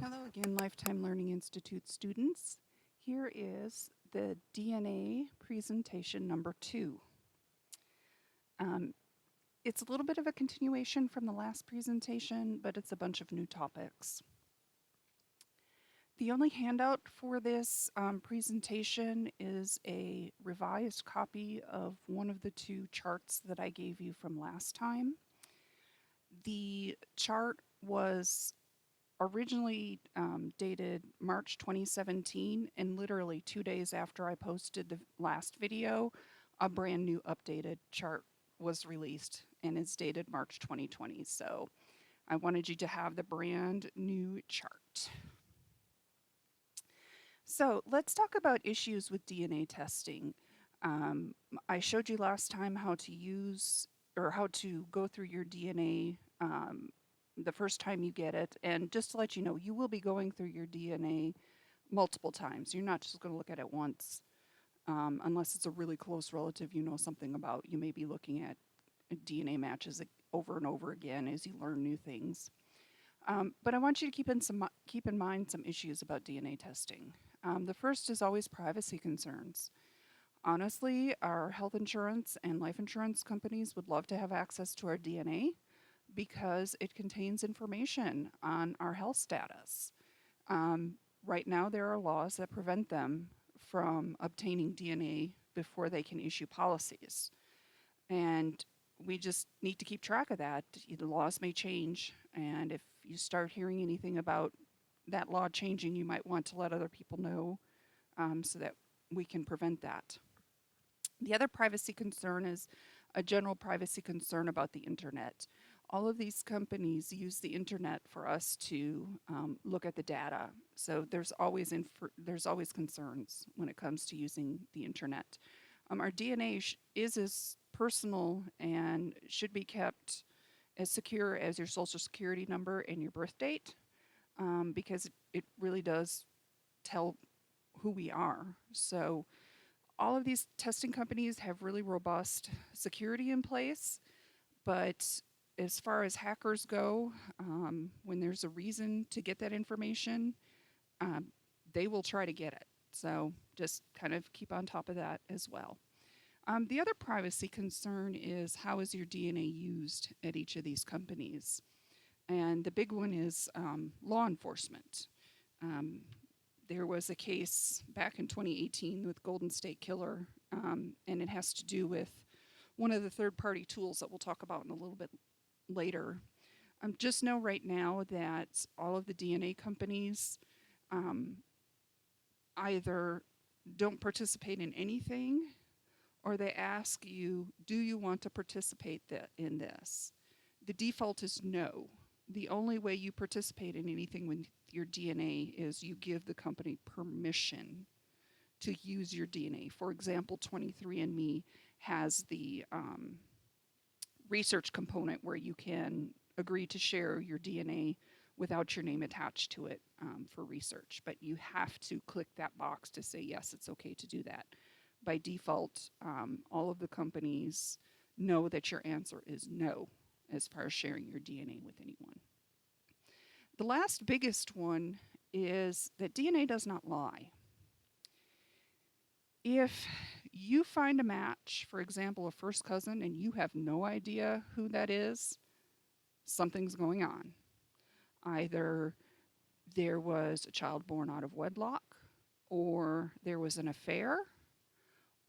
Hello again, Lifetime Learning Institute students. Here is the DNA presentation number 2. It's a little bit of a continuation from the last presentation, but it's a bunch of new topics. The only handout for this presentation is a revised copy of one of the 2 charts that I gave you from last time. The chart was originally dated March 2017, and literally 2 days after I posted the last video, a brand new updated chart was released and it's dated March 2020. So I wanted you to have the brand new chart. So let's talk about issues with DNA testing. I showed you last time how to use or how to go through your DNA the first time you get it. And just to let you know, you will be going through your DNA multiple times. You're not just going to look at it once, unless it's a really close relative you know something about. You may be looking at DNA matches over and over again as you learn new things. But I want you to keep in mind some issues about DNA testing. The first is always privacy concerns. Honestly, our health insurance and life insurance companies would love to have access to our DNA because it contains information on our health status. Right now, there are laws that prevent them from obtaining DNA before they can issue policies. And we just need to keep track of that. The laws may change, and if you start hearing anything about that law changing, you might want to let other people know so that we can prevent that. The other privacy concern is a general privacy concern about the internet. All of these companies use the internet for us to look at the data. So there's always concerns when it comes to using the internet. Our DNA is as personal and should be kept as secure as your social security number and your birth date, because it really does tell who we are. So all of these testing companies have really robust security in place, but as far as hackers go, when there's a reason to get that information, they will try to get it. So just kind of keep on top of that as well. The other privacy concern is how is your DNA used at each of these companies? And the big one is law enforcement. There was a case back in 2018 with Golden State Killer, and it has to do with one of the third-party tools that we'll talk about in a little bit later. Just know right now that all of the DNA companies either don't participate in anything, or they ask you, do you want to participate in this? The default is no. The only way you participate in anything with your DNA is you give the company permission to use your DNA. For example, 23andMe has the research component where you can agree to share your DNA without your name attached to it for research. But you have to click that box to say, yes, it's okay to do that. By default, all of the companies know that your answer is no as far as sharing your DNA with anyone. The last biggest one is that DNA does not lie. If you find a match, for example, a first cousin, and you have no idea who that is, something's going on. Either there was a child born out of wedlock, or there was an affair,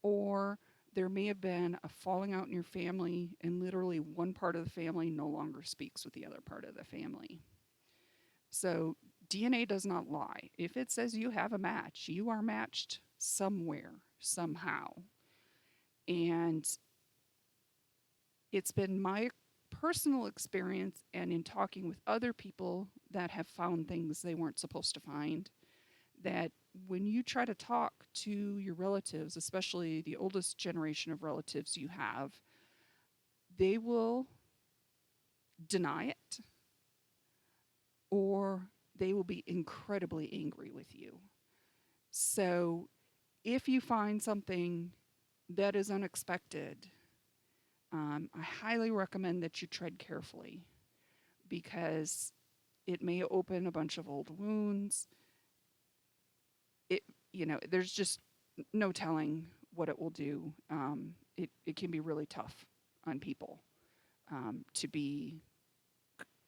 or there may have been a falling out in your family and literally one part of the family no longer speaks with the other part of the family. So DNA does not lie. If it says you have a match, you are matched somewhere, somehow. And it's been my personal experience and in talking with other people that have found things they weren't supposed to find, that when you try to talk to your relatives, especially the oldest generation of relatives you have, they will deny it or they will be incredibly angry with you. So if you find something that is unexpected, I highly recommend that you tread carefully, because It may open a bunch of old wounds. It, there's just no telling what it will do. It can be really tough on people to be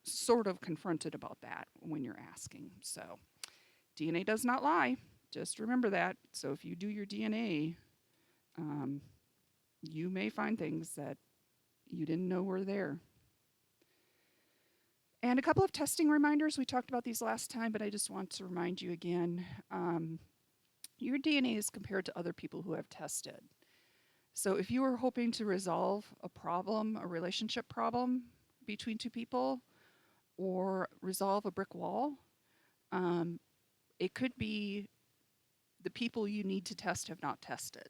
sort of confronted about that when you're asking. So DNA does not lie. Just remember that. So if you do your DNA, um, you may find things that you didn't know were there. And a couple of testing reminders. We talked about these last time, but I just want to remind you again. Your DNA is compared to other people who have tested. So if you are hoping to resolve a problem, a relationship problem between two people, or resolve a brick wall, um, it could be the people you need to test have not tested.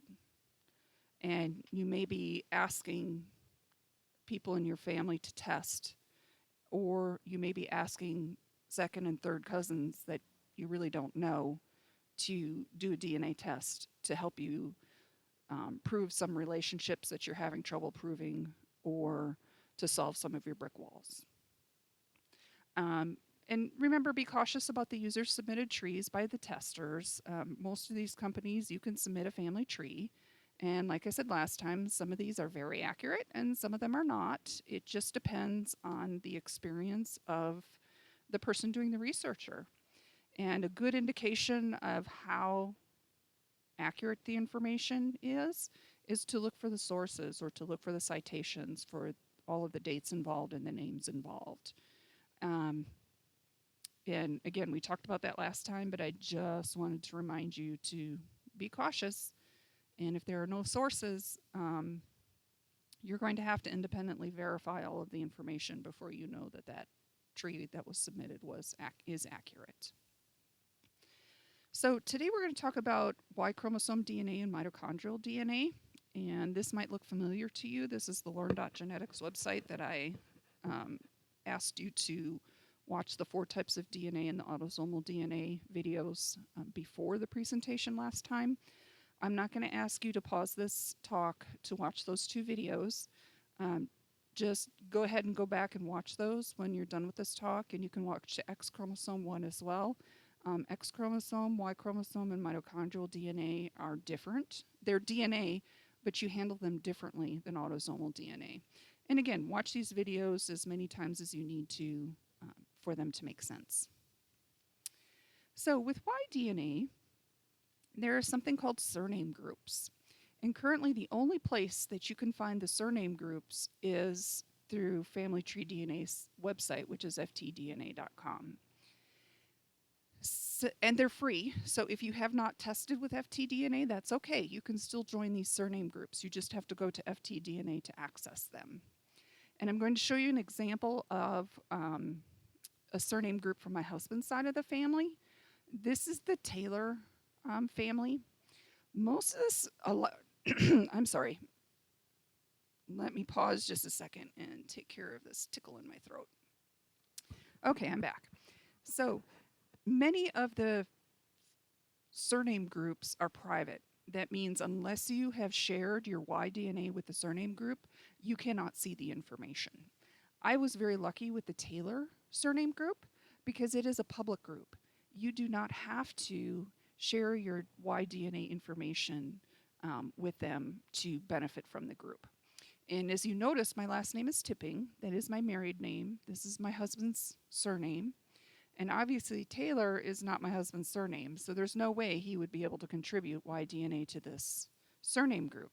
And you may be asking people in your family to test, or you may be asking second and third cousins that you really don't know to do a DNA test to help you prove some relationships that you're having trouble proving or to solve some of your brick walls. And remember, be cautious about the user submitted trees by the testers. Most of these companies, you can submit a family tree. And like I said last time, some of these are very accurate and some of them are not. It just depends on the experience of the person doing the researcher. And a good indication of how accurate the information is to look for the sources or to look for the citations for all of the dates involved and the names involved. And again, we talked about that last time, but I just wanted to remind you to be cautious. And if there are no sources, you're going to have to independently verify all of the information before you know that that tree that was submitted is accurate. So today we're going to talk about Y chromosome DNA and mitochondrial DNA. And this might look familiar to you. This is the learn.genetics website that I asked you to watch the 4 types of DNA and the autosomal DNA videos before the presentation last time. I'm not going to ask you to pause this talk to watch those 2 videos. Just go ahead and go back and watch those when you're done with this talk, and you can watch the X chromosome one as well. X chromosome, Y chromosome, and mitochondrial DNA are different. They're DNA, but you handle them differently than autosomal DNA. And again, watch these videos as many times as you need to for them to make sense. So with Y DNA, there is something called surname groups. And currently the only place that you can find the surname groups is through Family Tree DNA's website, which is ftdna.com. So, and they're free. So if you have not tested with ftDNA, that's okay. You can still join these surname groups. You just have to go to ftDNA to access them. And I'm going to show you an example of a surname group from my husband's side of the family. This is the Taylor family. Most of this, I'm sorry. Let me pause just a second and take care of this tickle in my throat. Okay, I'm back. So many of the surname groups are private. That means unless you have shared your Y DNA with the surname group, you cannot see the information. I was very lucky with the Taylor surname group because it is a public group. You do not have to share your Y DNA information with them to benefit from the group. And as you notice, my last name is Tipping. That is my married name. This is my husband's surname. And obviously, Taylor is not my husband's surname, so there's no way he would be able to contribute Y DNA to this surname group.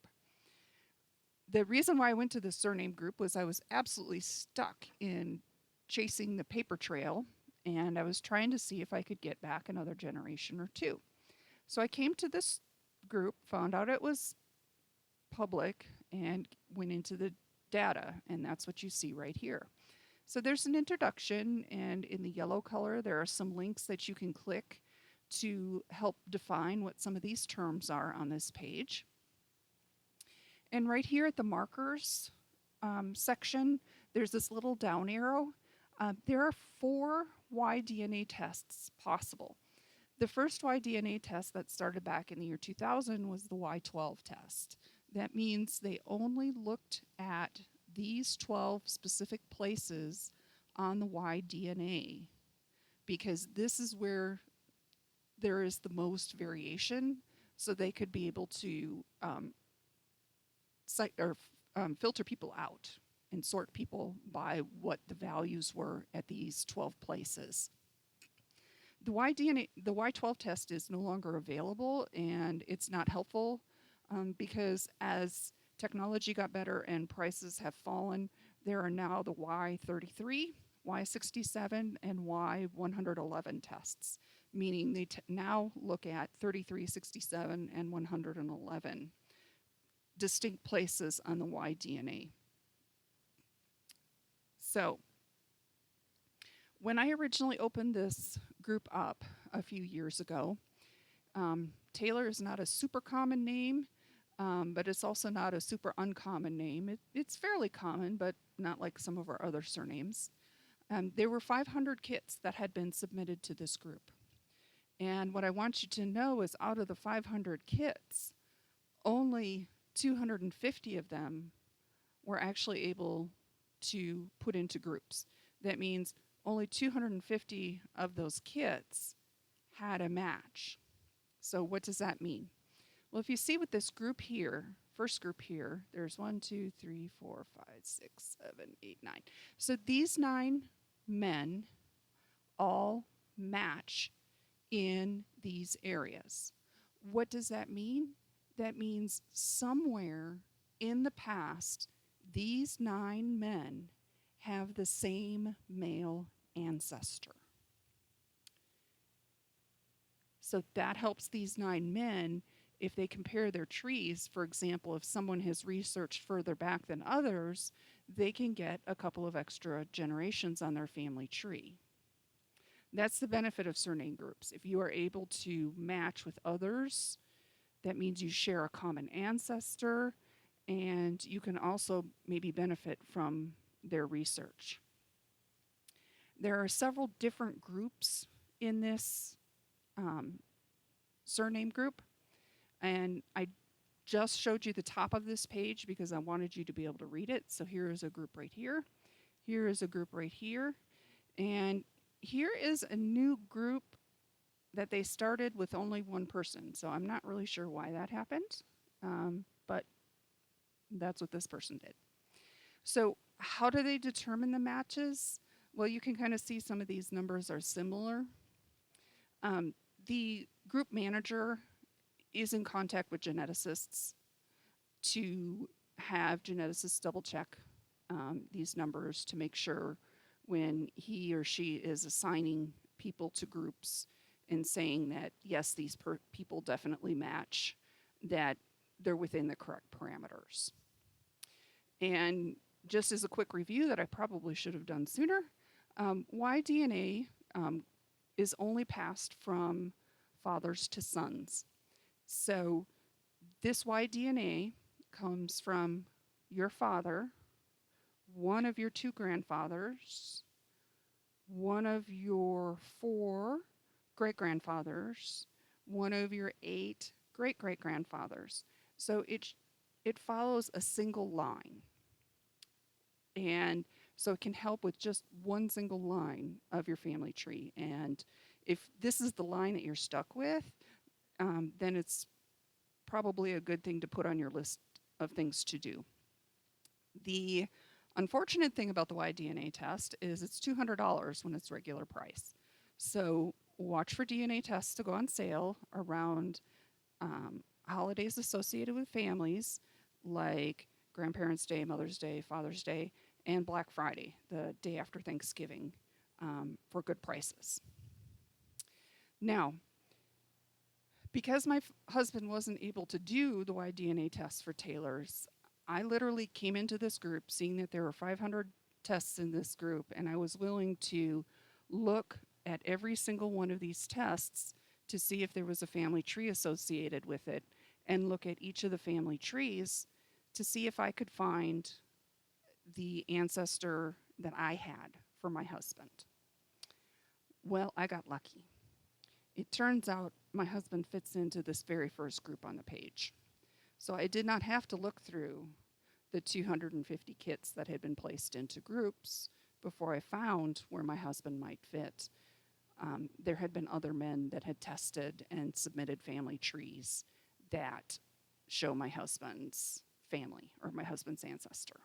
The reason why I went to the surname group was I was absolutely stuck in chasing the paper trail, and I was trying to see if I could get back another generation or 2. So I came to this group, found out it was public, and went into the data, and that's what you see right here. So there's an introduction, and in the yellow color, there are some links that you can click to help define what some of these terms are on this page. And right here at the markers section, there's this little down arrow. There are 4 Y-DNA tests possible. The first Y-DNA test that started back in the year 2000 was the Y12 test. That means they only looked at these 12 specific places on the Y DNA. because this is where there is the most variation. So they could be able to cite or filter people out and sort people by what the values were at these 12 places. The the Y12 test is no longer available, and it's not helpful because as technology got better and prices have fallen, there are now the Y33, Y67, and Y111 tests, meaning they now look at 33, 67, and 111 distinct places on the Y DNA. So when I originally opened this group up a few years ago, Taylor is not a super common name, but it's also not a super uncommon name. It's fairly common, but not like some of our other surnames. There were 500 kits that had been submitted to this group. And what I want you to know is out of the 500 kits, only 250 of them were actually able to put into groups. That means only 250 of those kits had a match. So what does that mean? Well, if you see with this group here, first group here, there's 1, 2, 3, 4, 5, 6, 7, 8, 9. So these 9 men all match in these areas. What does that mean? That means somewhere in the past, these 9 men have the same male ancestor. So that helps these 9 men if they compare their trees. For example, if someone has researched further back than others, they can get a couple of extra generations on their family tree. That's the benefit of surname groups. If you are able to match with others, that means you share a common ancestor, and you can also maybe benefit from their research. There are several different groups in this surname group, and I just showed you the top of this page because I wanted you to be able to read it. So here is a group right here. Here is a group right here. And here is a new group that they started with only one person. So I'm not really sure why that happened, but that's what this person did. So how do they determine the matches? Well, you can kind of see some of these numbers are similar. The group manager is in contact with geneticists to have geneticists double check these numbers to make sure when he or she is assigning people to groups and saying that, yes, these people definitely match, that they're within the correct parameters. And just as a quick review that I probably should have done sooner, Y-DNA is only passed from fathers to sons. So this Y-DNA comes from your father, one of your 2 grandfathers, one of your 4 great-grandfathers, one of your 8 great-great-grandfathers. So it follows a single line. And so it can help with just one single line of your family tree. And if this is the line that you're stuck with, then it's probably a good thing to put on your list of things to do. The unfortunate thing about the Y-DNA test is it's $200 when it's regular price. So watch for DNA tests to go on sale around holidays associated with families like Grandparents' Day, Mother's Day, Father's Day, and Black Friday, the day after Thanksgiving, for good prices. Now, because my husband wasn't able to do the Y-DNA test for Taylor's, I literally came into this group seeing that there were 500 tests in this group, and I was willing to look at every single one of these tests to see if there was a family tree associated with it, and look at each of the family trees to see if I could find the ancestor that I had for my husband. Well, I got lucky. It turns out my husband fits into this very first group on the page. So I did not have to look through the 250 kits that had been placed into groups before I found where my husband might fit. there had been other men that had tested and submitted family trees that show my husband's family or my husband's ancestor.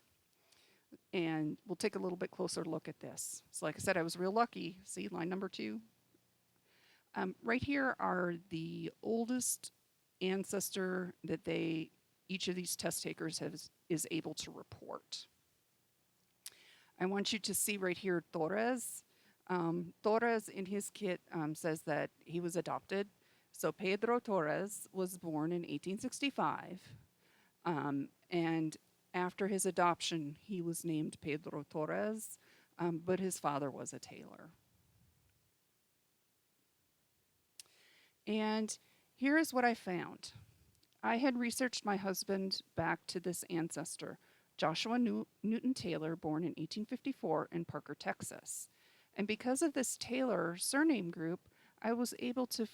And we'll take a little bit closer look at this. So, like I said, I was real lucky. See line number 2? Right here are the oldest ancestor that each of these test takers is able to report. I want you to see right here Torres. Torres in his kit says that he was adopted. So Pedro Torres was born in 1865. And after his adoption, he was named Pedro Torres, but his father was a tailor. And here is what I found. I had researched my husband back to this ancestor, Joshua Newton Taylor, born in 1854 in Parker, Texas. And because of this Taylor surname group, I was able to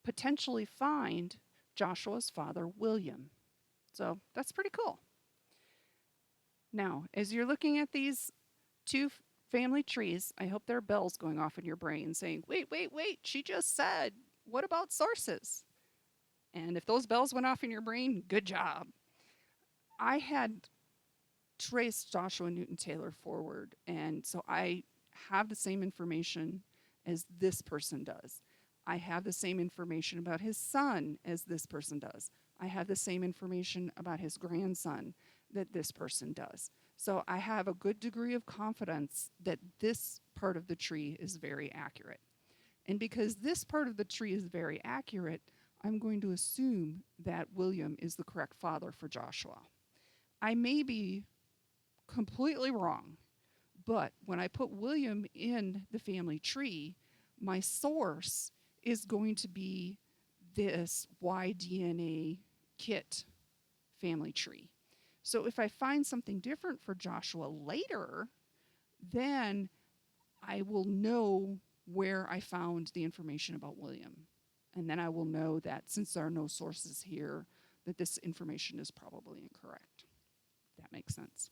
potentially find Joshua's father, William. So that's pretty cool. Now, as you're looking at these two family trees, I hope there are bells going off in your brain saying, wait, she just said, what about sources? And if those bells went off in your brain, good job. I had traced Joshua Newton Taylor forward, and so I have the same information as this person does. I have the same information about his son as this person does. I have the same information about his grandson that this person does. So I have a good degree of confidence that this part of the tree is very accurate. And because this part of the tree is very accurate, I'm going to assume that William is the correct father for Joshua. I may be completely wrong, but when I put William in the family tree, my source is going to be this Y-DNA kit family tree. So if I find something different for Joshua later, then I will know where I found the information about William. And then I will know that since there are no sources here, that this information is probably incorrect. That makes sense.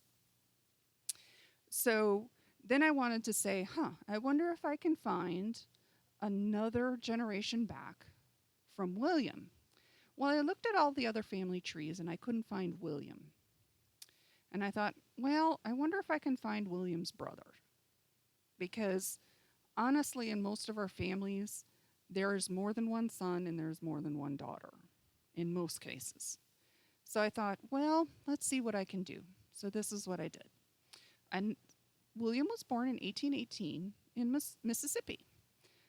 So then I wanted to say, I wonder if I can find another generation back from William. Well, I looked at all the other family trees and I couldn't find William. And I thought, well, I wonder if I can find William's brother. Because honestly, in most of our families, there is more than one son and there's more than one daughter, in most cases. So I thought, well, let's see what I can do. So this is what I did. And William was born in 1818 in Mississippi.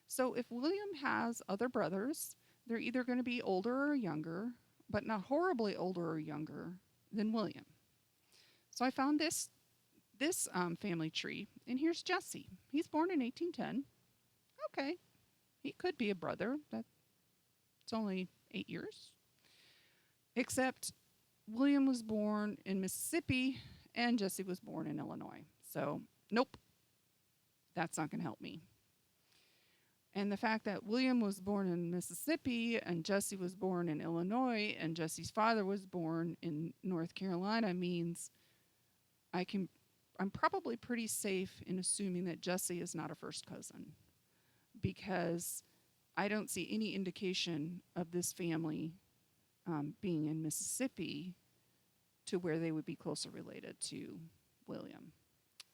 So if William has other brothers, they're either going to be older or younger, but not horribly older or younger than William. So I found this family tree, and here's Jesse. He's born in 1810. Okay, he could be a brother. That's only 8 years. Except William was born in Mississippi, and Jesse was born in Illinois. So, nope, that's not going to help me. And the fact that William was born in Mississippi and Jesse was born in Illinois and Jesse's father was born in North Carolina means I'm probably pretty safe in assuming that Jesse is not a first cousin, because I don't see any indication of this family being in Mississippi to where they would be closer related to William.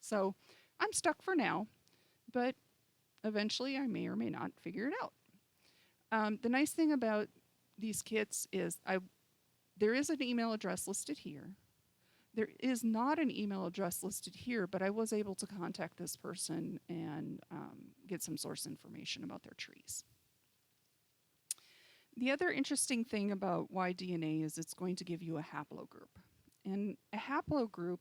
So I'm stuck for now, but eventually I may or may not figure it out. The nice thing about these kits is there is an email address listed here. There is not an email address listed here, but I was able to contact this person and get some source information about their trees. The other interesting thing about Y-DNA is it's going to give you a haplogroup. And a haplogroup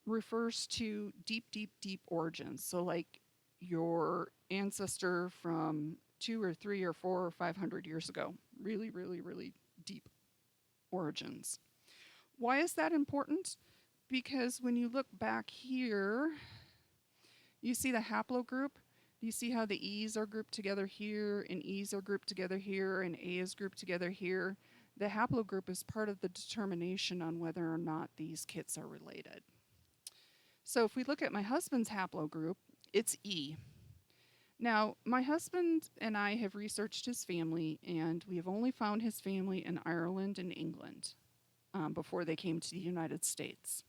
refers to deep origins. So like your ancestor from 2 or 3 or 4 or 500 years ago. Really deep origins. Why is that important? Because when you look back here, you see the haplogroup. You see how the E's are grouped together here, and E's are grouped together here, and A is grouped together here. The haplogroup is part of the determination on whether or not these kits are related. So if we look at my husband's haplogroup, it's E. Now, my husband and I have researched his family, and we have only found his family in Ireland and England before they came to the United States.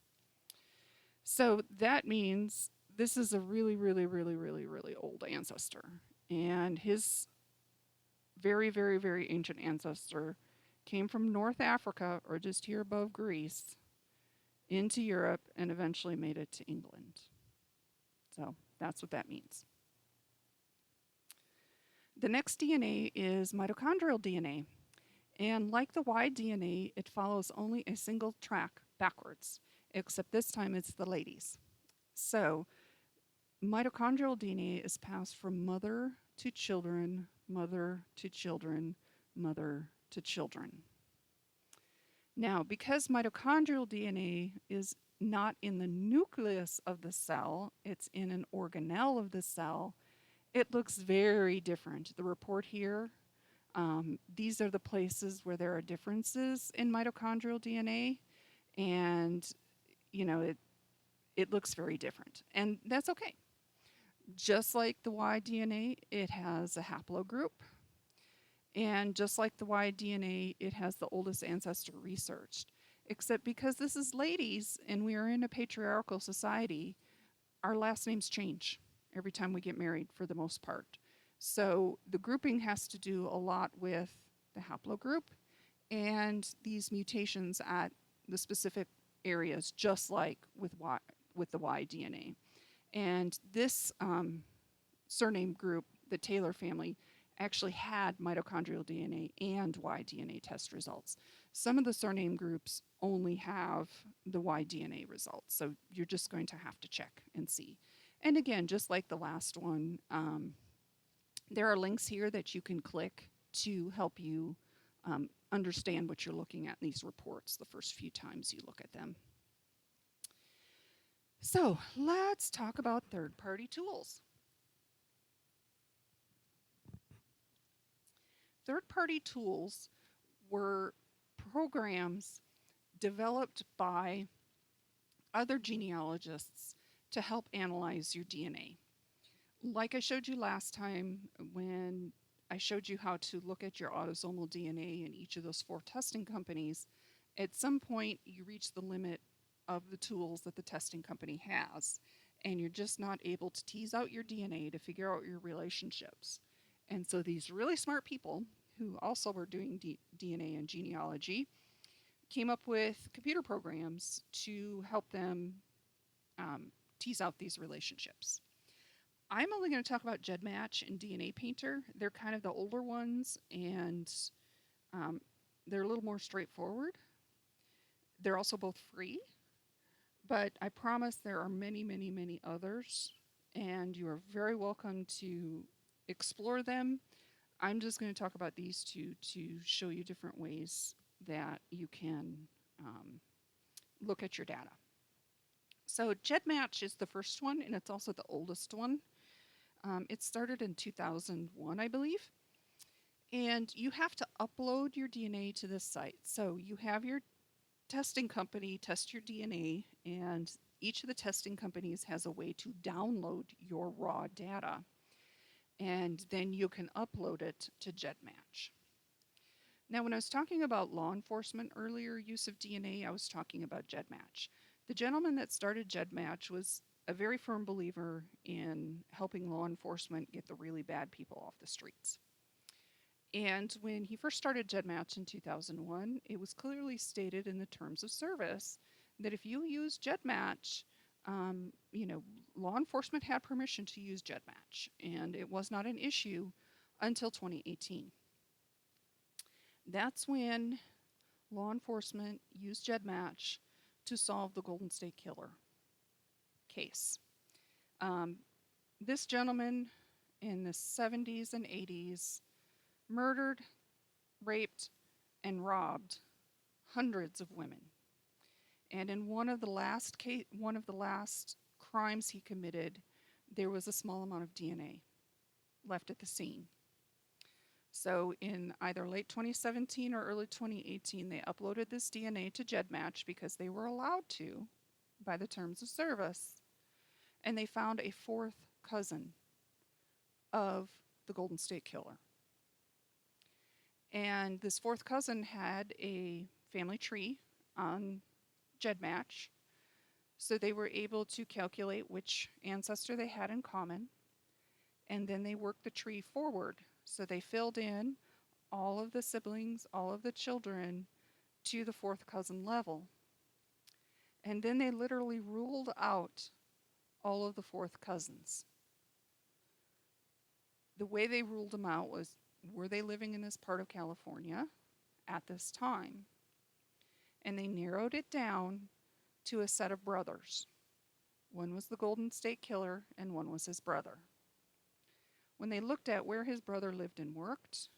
So that means this is a really, really, really, really, really old ancestor. And his very, very, very ancient ancestor came from North Africa or just here above Greece into Europe and eventually made it to England. So that's what that means. The next DNA is mitochondrial DNA. And like the Y DNA, it follows only a single track backwards, except this time it's the ladies. So mitochondrial DNA is passed from mother to children, mother to children, mother to children. Now, because mitochondrial DNA is not in the nucleus of the cell, it's in an organelle of the cell, it looks very different. The report here, these are the places where there are differences in mitochondrial DNA, and you know it looks very different, and that's okay. Just like the Y DNA, it has a haplogroup, and just like the Y DNA, it has the oldest ancestor researched. Except because this is ladies and we are in a patriarchal society, our last names change every time we get married for the most part. So the grouping has to do a lot with the haplogroup and these mutations at the specific areas, just like with the Y DNA. And this surname group, the Taylor family, actually had mitochondrial DNA and Y DNA test results. Some of the surname groups only have the Y DNA results, so you're just going to have to check and see. And again, just like the last one, there are links here that you can click to help you understand what you're looking at in these reports the first few times you look at them. So let's talk about third-party tools. Third-party tools were programs developed by other genealogists to help analyze your DNA. Like I showed you last time when I showed you how to look at your autosomal DNA in each of those 4 testing companies, at some point you reach the limit of the tools that the testing company has, and you're just not able to tease out your DNA to figure out your relationships. And so these really smart people who also were doing DNA and genealogy came up with computer programs to help them tease out these relationships. I'm only going to talk about GEDmatch and DNA Painter. They're kind of the older ones, and they're a little more straightforward. They're also both free, but I promise there are many, many, many others, and you are very welcome to explore them. I'm just going to talk about these two to show you different ways that you can look at your data. So GEDmatch is the first one, and it's also the oldest one. It started in 2001, I believe. And you have to upload your DNA to this site. So you have your testing company test your DNA, and each of the testing companies has a way to download your raw data. And then you can upload it to GEDmatch. Now, when I was talking about law enforcement earlier use of DNA, I was talking about GEDmatch. The gentleman that started GEDmatch was a very firm believer in helping law enforcement get the really bad people off the streets. And when he first started GEDmatch in 2001, it was clearly stated in the terms of service that if you use GEDmatch, law enforcement had permission to use GEDmatch, and it was not an issue until 2018. That's when law enforcement used GEDmatch to solve the Golden State Killer case. This gentleman in the 70s and 80s murdered, raped, and robbed hundreds of women. And in one of the last crimes he committed, there was a small amount of DNA left at the scene. So in either late 2017 or early 2018, they uploaded this DNA to GEDmatch because they were allowed to by the terms of service. And they found a 4th cousin of the Golden State Killer. And this fourth cousin had a family tree on GEDmatch, so they were able to calculate which ancestor they had in common, and then they worked the tree forward. So they filled in all of the siblings, all of the children to the fourth cousin level. And then they literally ruled out all of the fourth cousins. The way they ruled them out was, were they living in this part of California at this time? And they narrowed it down to a set of brothers. One was the Golden State Killer, and one was his brother. When they looked at where his brother lived and worked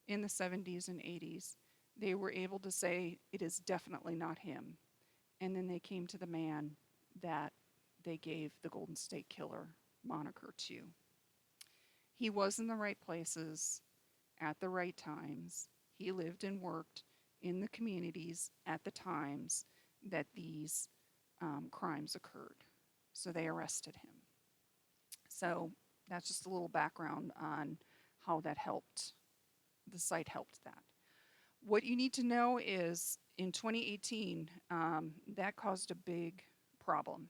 in the 70s and 80s, they were able to say it is definitely not him. And then they came to the man that they gave the Golden State Killer moniker to. He was in the right places at the right times. He lived and worked in the communities at the times that these crimes occurred. So they arrested him. So that's just a little background on how that helped. The site helped that. What you need to know is in 2018, that caused a big problem.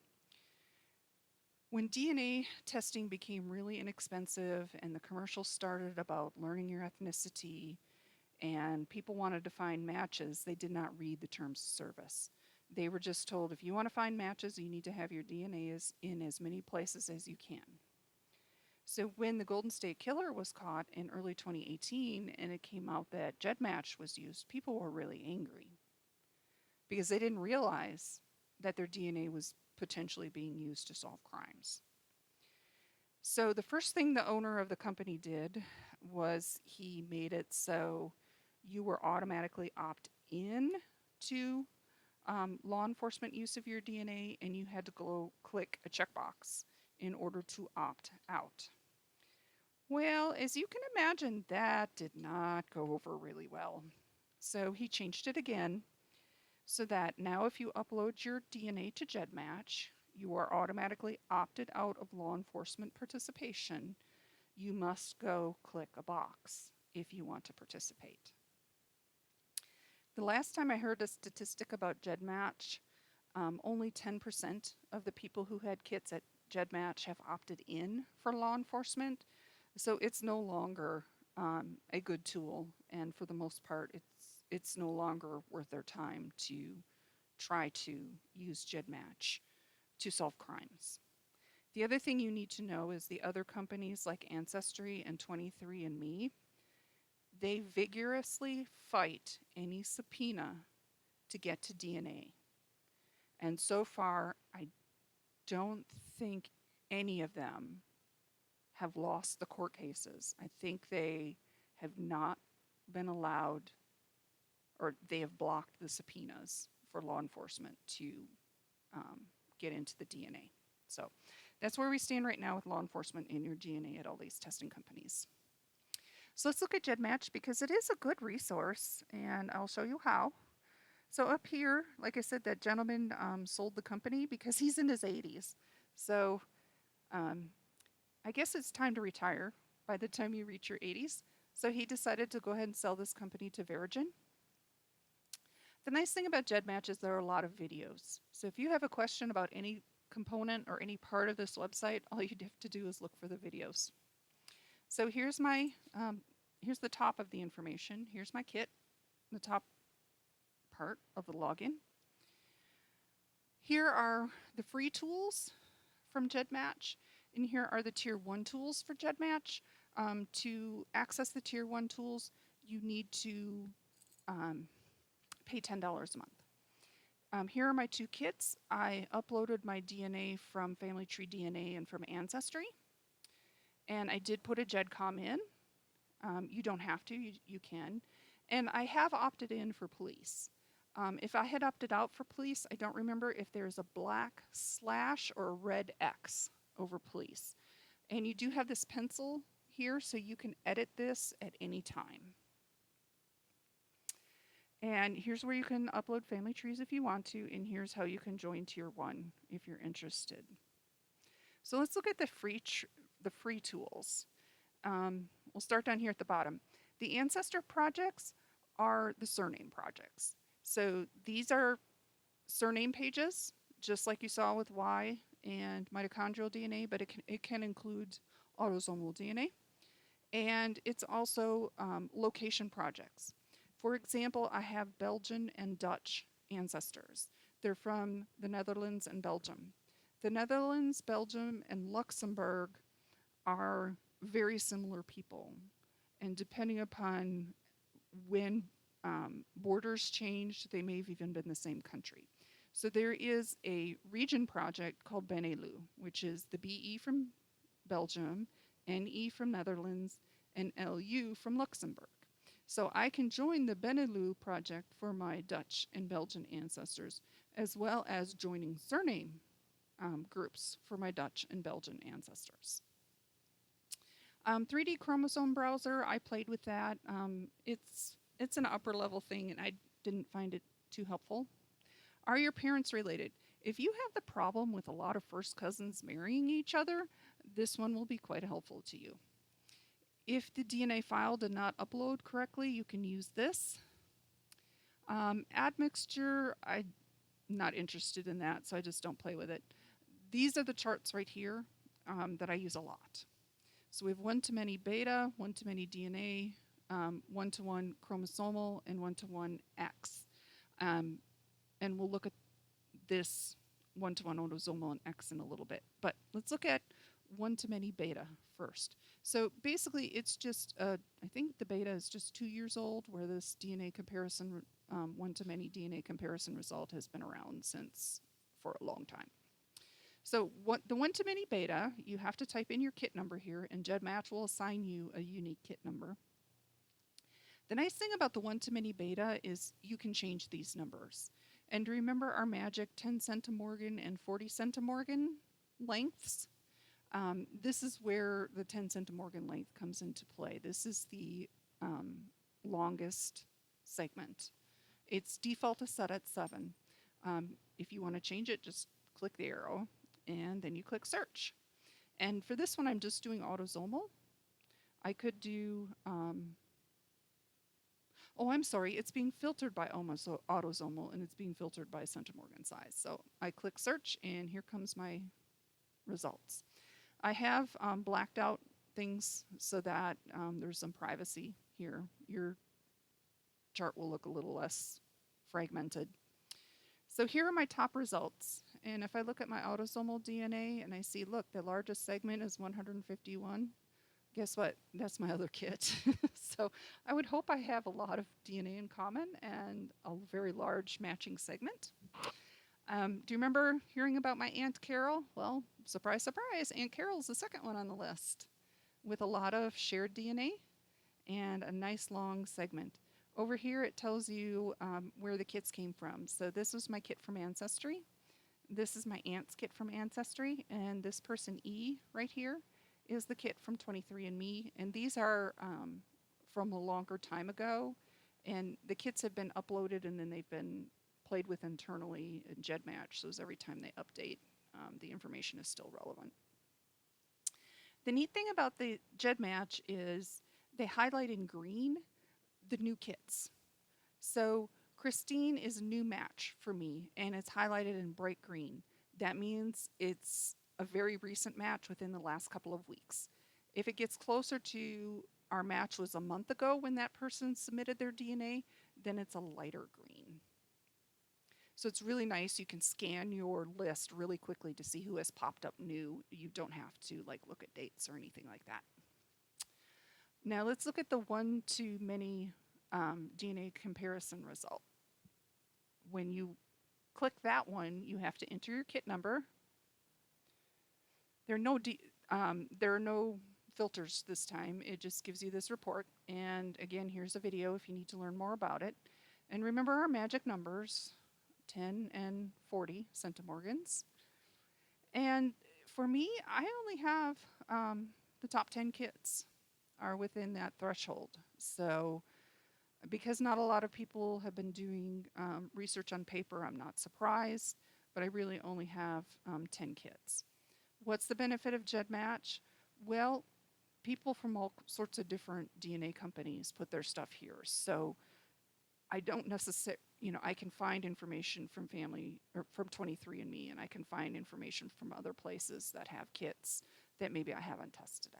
When DNA testing became really inexpensive and the commercials started about learning your ethnicity and people wanted to find matches, they did not read the terms of service. They were just told, if you want to find matches, you need to have your DNA in as many places as you can. So when the Golden State Killer was caught in early 2018 and it came out that GEDmatch was used, people were really angry because they didn't realize that their DNA was potentially being used to solve crimes. So the first thing the owner of the company did was he made it so you were automatically opt in to law enforcement use of your DNA, and you had to go click a checkbox in order to opt out. Well, as you can imagine, that did not go over really well. So he changed it again so that now if you upload your DNA to GEDmatch, you are automatically opted out of law enforcement participation. You must go click a box if you want to participate. The last time I heard a statistic about GEDmatch, only 10% of the people who had kits at GEDmatch have opted in for law enforcement. So it's no longer a good tool, and for the most part, it's no longer worth their time to try to use GEDmatch to solve crimes. The other thing you need to know is the other companies like Ancestry and 23andMe, they vigorously fight any subpoena to get to DNA. And so far, I don't think any of them have lost the court cases. I think they have not been allowed, or they have blocked the subpoenas for law enforcement to get into the DNA. So that's where we stand right now with law enforcement in your DNA at all these testing companies. So let's look at GEDmatch because it is a good resource, and I'll show you how. So up here, like I said, that gentleman sold the company because he's in his 80s. So I guess it's time to retire by the time you reach your 80s. So he decided to go ahead and sell this company to Verigen. The nice thing about GEDmatch is there are a lot of videos. So if you have a question about any component or any part of this website, all you have to do is look for the videos. So here's here's the top of the information. Here's my kit, the top part of the login. Here are the free tools from GEDmatch, and here are the Tier 1 tools for GEDmatch. To access the Tier 1 tools, you need to pay $10 a month. Here are my two kits. I uploaded my DNA from Family Tree DNA and from Ancestry, and I did put a GEDCOM in. You don't have to, you can. And I have opted in for police. If I had opted out for police, I don't remember if there's a black slash or a red X over police. And you do have this pencil here, so you can edit this at any time. And here's where you can upload family trees if you want to, and here's how you can join Tier 1 if you're interested. So let's look at the the free tools. We'll start down here at the bottom. The ancestor projects are the surname projects. So these are surname pages, just like you saw with Y and mitochondrial DNA, but it can include autosomal DNA. And it's also location projects. For example, I have Belgian and Dutch ancestors. They're from the Netherlands and Belgium. The Netherlands, Belgium, and Luxembourg are very similar people. And depending upon when borders changed, they may have even been the same country. So there is a region project called Benelux, which is the BE from Belgium, NE from Netherlands, and LU from Luxembourg. So I can join the Benelux project for my Dutch and Belgian ancestors, as well as joining surname groups for my Dutch and Belgian ancestors. 3D chromosome browser, I played with that. It's an upper level thing, and I didn't find it too helpful. Are your parents related? If you have the problem with a lot of first cousins marrying each other, this one will be quite helpful to you. If the DNA file did not upload correctly, you can use this. Admixture, I'm not interested in that, so I just don't play with it. These are the charts right here that I use a lot. So we have one-to-many beta, one-to-many DNA, one-to-one chromosomal, and one-to-one X. And we'll look at this one-to-one autosomal and X in a little bit. But let's look at one-to-many beta first. So basically, it's just, I think the beta is just 2 years old, where this DNA comparison, one-to-many DNA comparison result has been around since for a long time. So the one-to-many beta, you have to type in your kit number here, and GEDmatch will assign you a unique kit number. The nice thing about the one-to-many beta is you can change these numbers. And remember our magic 10 centimorgan and 40 centimorgan lengths? This is where the 10 centimorgan length comes into play. This is the longest segment. Its default is set at 7. If you want to change it, just click the arrow, and then you click search. And for this one, I'm just doing autosomal. I could do, oh, I'm sorry, it's being filtered by autosomal, and it's being filtered by centimorgan size. So I click search, and here comes my results. I have blacked out things so that there's some privacy here. Your chart will look a little less fragmented. So here are my top results. And if I look at my autosomal DNA and I see, look, the largest segment is 151, guess what? That's my other kit. So I would hope I have a lot of DNA in common and a very large matching segment. Do you remember hearing about my Aunt Carol? Well, surprise, surprise, Aunt Carol's the second one on the list with a lot of shared DNA and a nice long segment. Over here, it tells you where the kits came from. So this was my kit from Ancestry. This is my aunt's kit from Ancestry. And this person E right here is the kit from 23andMe. And these are from a longer time ago. And the kits have been uploaded and then they've been played with internally in GEDmatch. So every time they update, the information is still relevant. The neat thing about the GEDmatch is they highlight in green the new kits. So Christine is a new match for me, and it's highlighted in bright green. That means it's a very recent match within the last couple of weeks. If it gets closer to our match was a month ago when that person submitted their DNA, then it's a lighter green. So it's really nice. You can scan your list really quickly to see who has popped up new. You don't have to look at dates or anything like that. Now let's look at the one-to-many DNA comparison result. When you click that one, you have to enter your kit number. There are no filters this time. It just gives you this report. And again, here's a video if you need to learn more about it. And remember our magic numbers, 10 and 40 centimorgans. And for me, I only have the top 10 kits are within that threshold. So because not a lot of people have been doing research on paper, I'm not surprised, but I really only have 10 kits. What's the benefit of GEDmatch? Well, people from all sorts of different DNA companies put their stuff here. So I don't necessarily, I can find information from family or from 23andMe, and I can find information from other places that have kits that maybe I haven't tested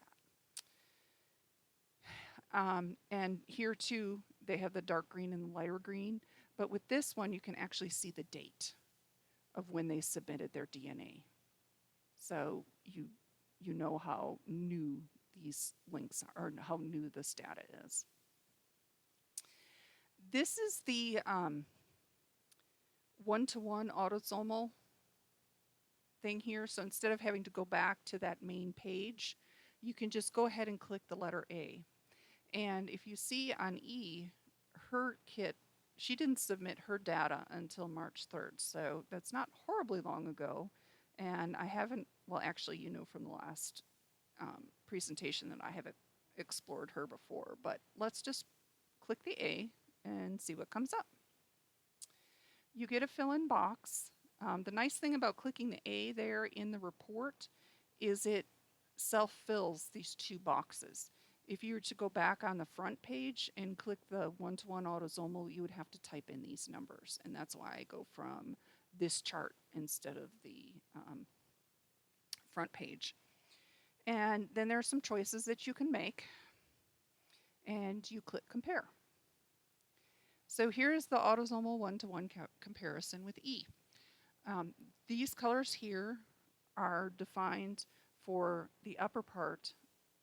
at. And here too, they have the dark green and the lighter green. But with this one, you can actually see the date of when they submitted their DNA. So you know how new these links are, or how new this data is. This is the one-to-one autosomal thing here. So instead of having to go back to that main page, you can just go ahead and click the letter A. And if you see on E, her kit, she didn't submit her data until March 3rd. So that's not horribly long ago. And I haven't, well, actually, from the last presentation that I haven't explored her before. But let's just click the A and see what comes up. You get a fill-in box. The nice thing about clicking the A there in the report is it self-fills these two boxes. If you were to go back on the front page and click the one-to-one autosomal, you would have to type in these numbers. And that's why I go from this chart instead of the front page. And then there are some choices that you can make. And you click compare. So here's the autosomal one-to-one comparison with E. These colors here are defined for the upper part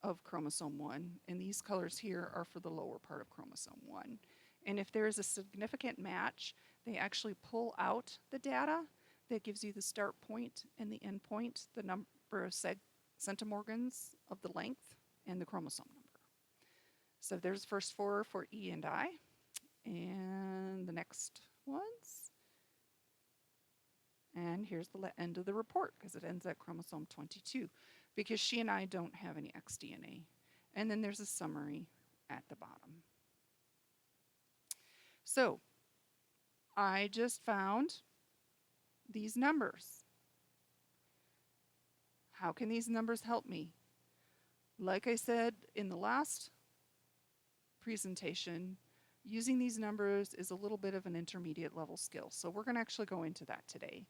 of chromosome 1, and these colors here are for the lower part of chromosome 1. And if there is a significant match, they actually pull out the data that gives you the start point and the end point, the number of centimorgans of the length, and the chromosome number. So there's the first four for E and I, and the next ones. And here's the end of the report because it ends at chromosome 22 because she and I don't have any xDNA. And then there's a summary at the bottom. So I just found these numbers. How can these numbers help me? Like I said in the last presentation, using these numbers is a little bit of an intermediate level skill. So we're going to actually go into that today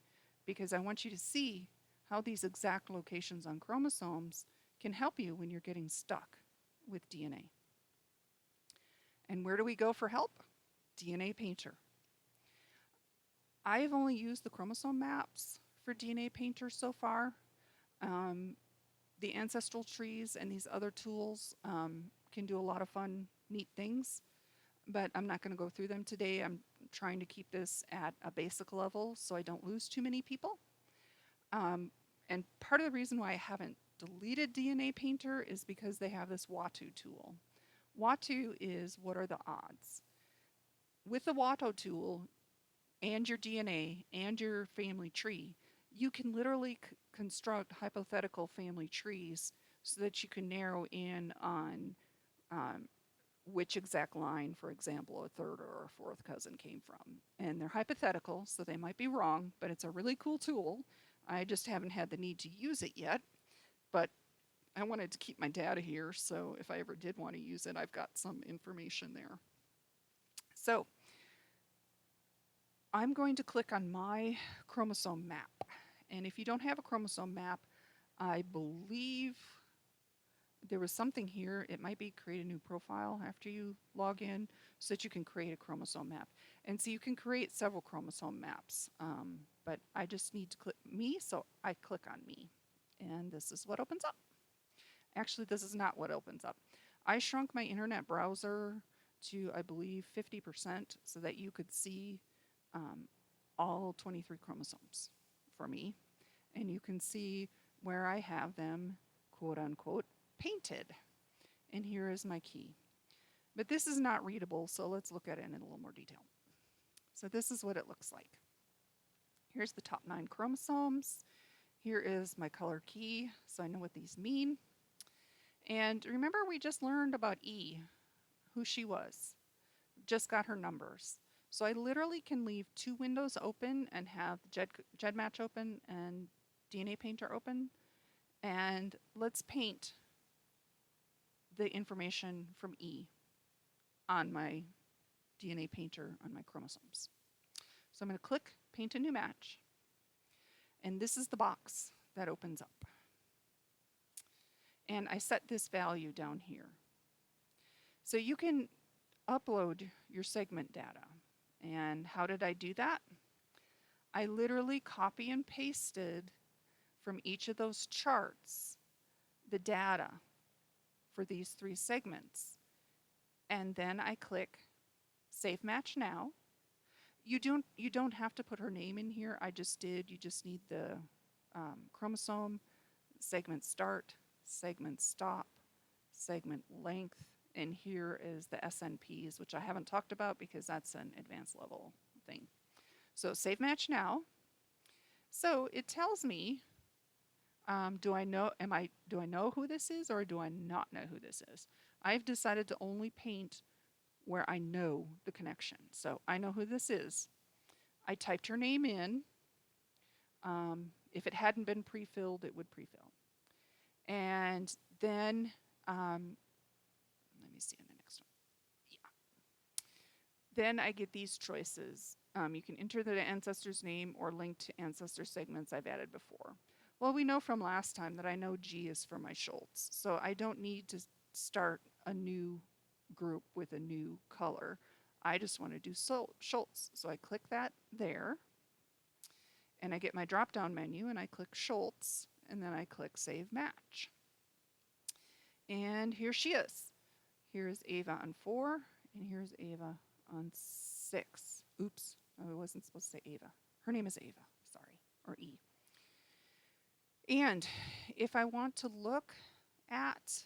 because I want you to see how these exact locations on chromosomes can help you when you're getting stuck with DNA. And where do we go for help? DNA Painter. I have only used the chromosome maps for DNA Painter so far. The ancestral trees and these other tools can do a lot of fun, neat things, but I'm not going to go through them today. I'm trying to keep this at a basic level so I don't lose too many people. And part of the reason why I haven't deleted DNA Painter is because they have this WATU tool. WATU is what are the odds. With the WATU tool and your DNA and your family tree, you can literally construct hypothetical family trees so that you can narrow in on which exact line, for example, a third or a fourth cousin came from. And they're hypothetical, so they might be wrong, but it's a really cool tool. I just haven't had the need to use it yet, but I wanted to keep my data here, so if I ever did want to use it, I've got some information there. So I'm going to click on my chromosome map. And if you don't have a chromosome map, I believe there was something here. It might be create a new profile after you log in so that you can create a chromosome map. And so you can create several chromosome maps, but I just need to click me, so I click on me. And this is what opens up. Actually, this is not what opens up. I shrunk my internet browser to, I believe, 50% so that you could see all 23 chromosomes for me. And you can see where I have them, quote unquote, painted. And here is my key. But this is not readable, so let's look at it in a little more detail. So this is what it looks like. Here's the top 9 chromosomes. Here is my color key, so I know what these mean. And remember, we just learned about E, who she was. Just got her numbers. So I literally can leave 2 windows open and have GEDmatch open and DNA Painter open. And let's paint the information from E on my DNA painter on my chromosomes. So I'm going to click Paint a New Match, and this is the box that opens up. And I set this value down here. So you can upload your segment data. And how did I do that? I literally copy and pasted from each of those charts the data for these 3 segments. And then I click Save Match Now. You don't have to put her name in here. I just did. You just need the chromosome, segment start, segment stop, segment length, and here is the SNPs, which I haven't talked about because that's an advanced level thing. So Save Match Now. So it tells me, do I know who this is or do I not know who this is? I've decided to only paint where I know the connection. So I know who this is. I typed her name in. If it hadn't been pre-filled, it would pre-fill. And then, let me see in the next one. Yeah. Then I get these choices. You can enter the ancestor's name or link to ancestor segments I've added before. Well, we know from last time that I know G is for my Schultz, so I don't need to start a new group with a new color. I just want to do Schultz. So I click that there, and I get my drop-down menu, and I click Schultz, and then I click Save Match. And here she is. Here's Ava on 4, and here's Ava on 6. Oops, I wasn't supposed to say Ava. Her name is Ava, sorry, or E. And if I want to look at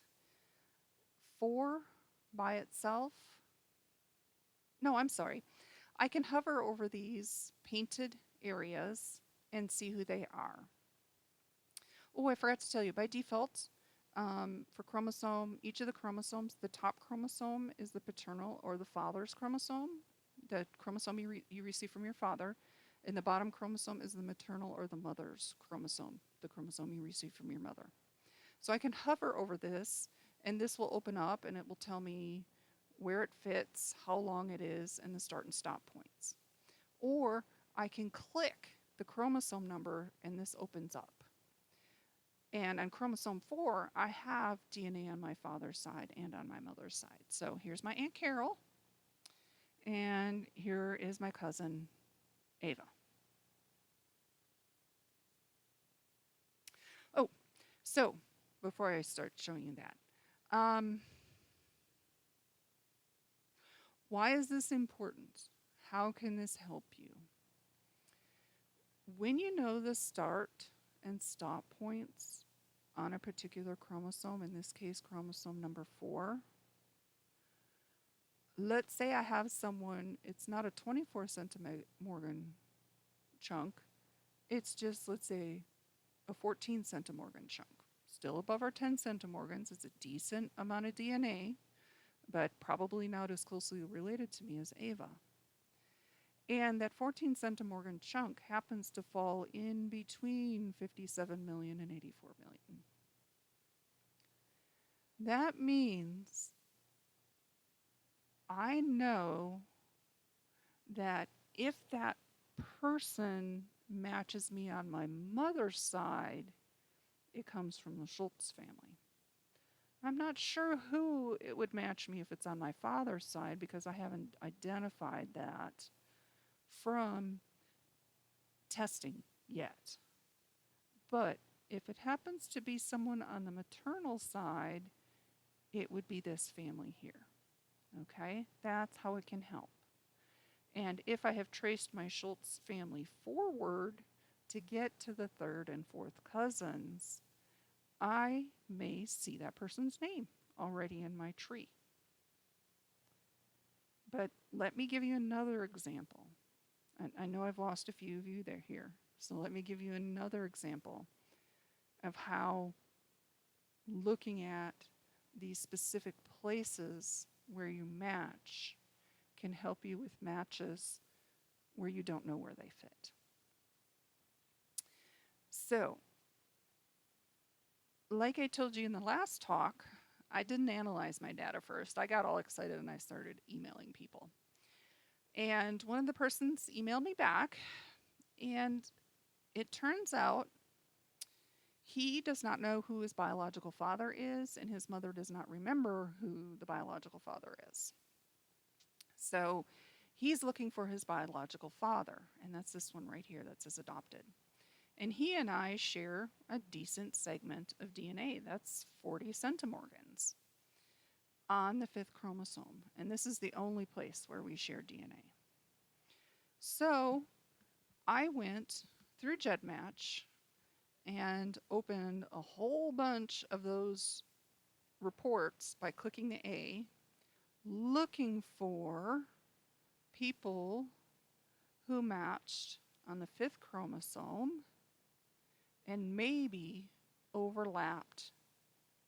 4 by itself, no, I'm sorry. I can hover over these painted areas and see who they are. Oh, I forgot to tell you, by default, for chromosome, each of the chromosomes, the top chromosome is the paternal or the father's chromosome, the chromosome you receive from your father, and the bottom chromosome is the maternal or the mother's chromosome, the chromosome you receive from your mother. So I can hover over this, and this will open up, and it will tell me where it fits, how long it is, and the start and stop points. Or I can click the chromosome number, and this opens up. And on chromosome 4, I have DNA on my father's side and on my mother's side. So here's my Aunt Carol, and here is my cousin, Ava. Oh, so before I start showing you that, why is this important? How can this help you? When you know the start and stop points on a particular chromosome, in this case chromosome number 4, let's say I have someone, it's not a 24 centimorgan chunk, it's just, let's say, a 14 centimorgan chunk. Still above our 10 centimorgans, it's a decent amount of DNA, but probably not as closely related to me as Ava. And that 14 centimorgan chunk happens to fall in between 57 million and 84 million. That means I know that if that person matches me on my mother's side, it comes from the Schultz family. I'm not sure who it would match me if it's on my father's side because I haven't identified that from testing yet. But if it happens to be someone on the maternal side, it would be this family here. Okay, that's how it can help. And if I have traced my Schultz family forward to get to the 3rd and 4th cousins, I may see that person's name already in my tree. But let me give you another example. I know I've lost a few of you there here, so let me give you another example of how looking at these specific places where you match can help you with matches where you don't know where they fit. So, like I told you in the last talk, I didn't analyze my data first. I got all excited and I started emailing people. And one of the persons emailed me back, and it turns out he does not know who his biological father is, and his mother does not remember who the biological father is. So he's looking for his biological father, and that's this one right here that says adopted. And he and I share a decent segment of DNA. That's 40 centimorgans on the fifth chromosome. And this is the only place where we share DNA. So I went through GEDmatch and opened a whole bunch of those reports by clicking the A, looking for people who matched on the fifth chromosome and maybe overlapped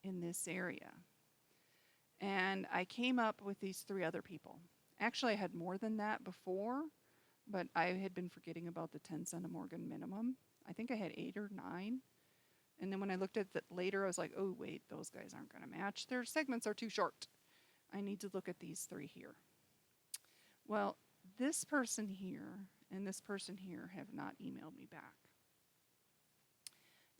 in this area. And I came up with these 3 other people. Actually, I had more than that before, but I had been forgetting about the 10 centimorgan minimum. I think I had 8 or 9. And then when I looked at it later, I was like, oh, wait, those guys aren't going to match. Their segments are too short. I need to look at these 3 here. Well, this person here and this person here have not emailed me back.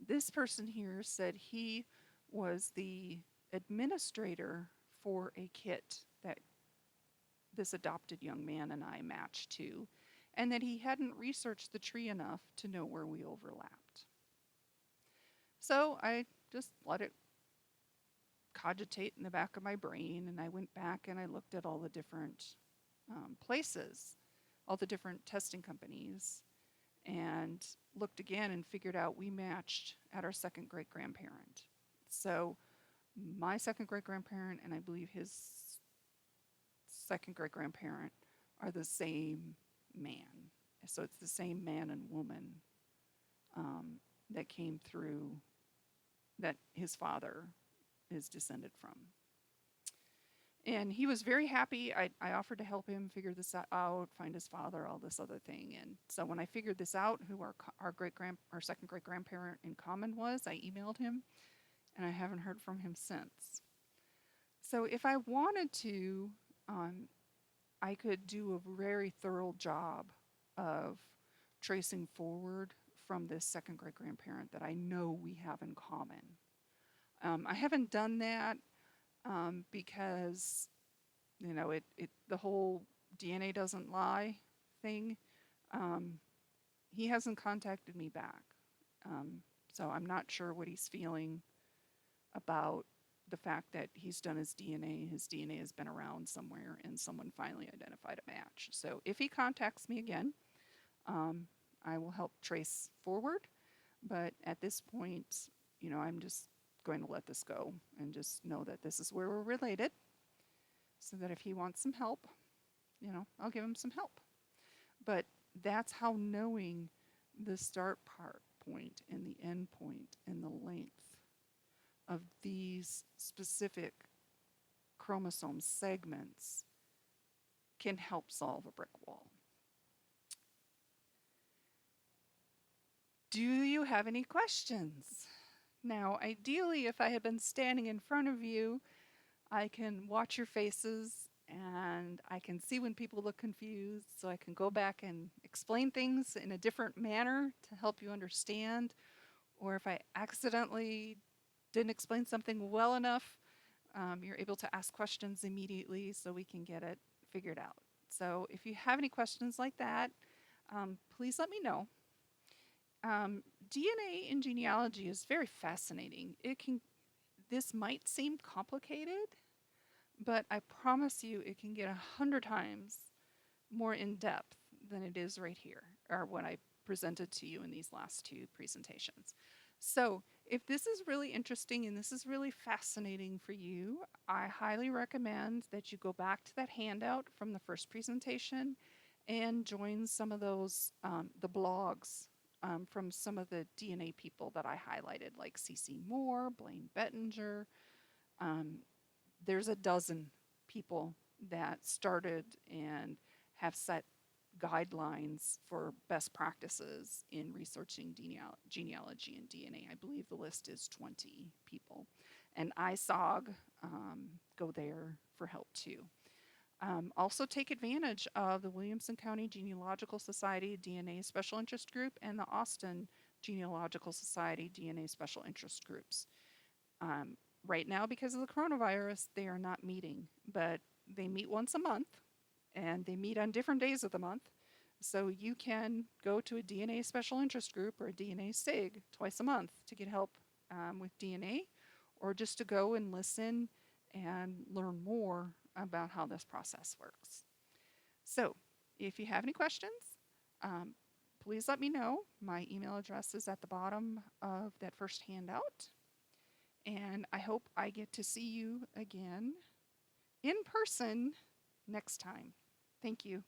This person here said he was the administrator for a kit that this adopted young man and I matched to, and that he hadn't researched the tree enough to know where we overlapped. So I just let it cogitate in the back of my brain, and I went back and I looked at all the different places, all the different testing companies, and looked again and figured out we matched at our second great grandparent. So my second great grandparent and I believe his second great grandparent are the same man. So it's the same man and woman that came through, that his father is descended from. And he was very happy. I offered to help him figure this out, find his father, all this other thing. And so when I figured this out, who our second great grandparent in common was, I emailed him, and I haven't heard from him since. So if I wanted to, I could do a very thorough job of tracing forward from this second great grandparent that I know we have in common. I haven't done that because, you know, the whole DNA doesn't lie thing. He hasn't contacted me back. So I'm not sure what he's feeling about the fact that he's done his DNA. His DNA has been around somewhere and someone finally identified a match. So if he contacts me again, I will help trace forward. But at this point, you know, I'm just going to let this go and just know that this is where we're related, so that if he wants some help, you know, I'll give him some help. But that's how knowing the start point and the end point and the length of these specific chromosome segments can help solve a brick wall. Do you have any questions? Now, ideally, if I had been standing in front of you, I can watch your faces and I can see when people look confused, so I can go back and explain things in a different manner to help you understand. Or if I accidentally didn't explain something well enough, you're able to ask questions immediately so we can get it figured out. So if you have any questions like that, please let me know. DNA in genealogy is very fascinating. This might seem complicated, but I promise you it can get 100 times more in depth than it is right here, or what I presented to you in these last 2 presentations. So if this is really interesting and this is really fascinating for you, I highly recommend that you go back to that handout from the first presentation and join some of those, the blogs from some of the DNA people that I highlighted, like C.C. Moore, Blaine Bettinger. There's a dozen people that started and have set guidelines for best practices in researching genealogy and DNA. I believe the list is 20 people. And ISOG go there for help too. Also, take advantage of the Williamson County Genealogical Society DNA Special Interest Group and the Austin Genealogical Society DNA Special Interest Groups. Right now, because of the coronavirus, they are not meeting, but they meet once a month and they meet on different days of the month. So you can go to a DNA Special Interest Group or a DNA SIG twice a month to get help with DNA, or just to go and listen and learn more about how this process works. So, if you have any questions, um, please let me know. My email address is at the bottom of that first handout. And I hope I get to see you again in person next time. Thank you.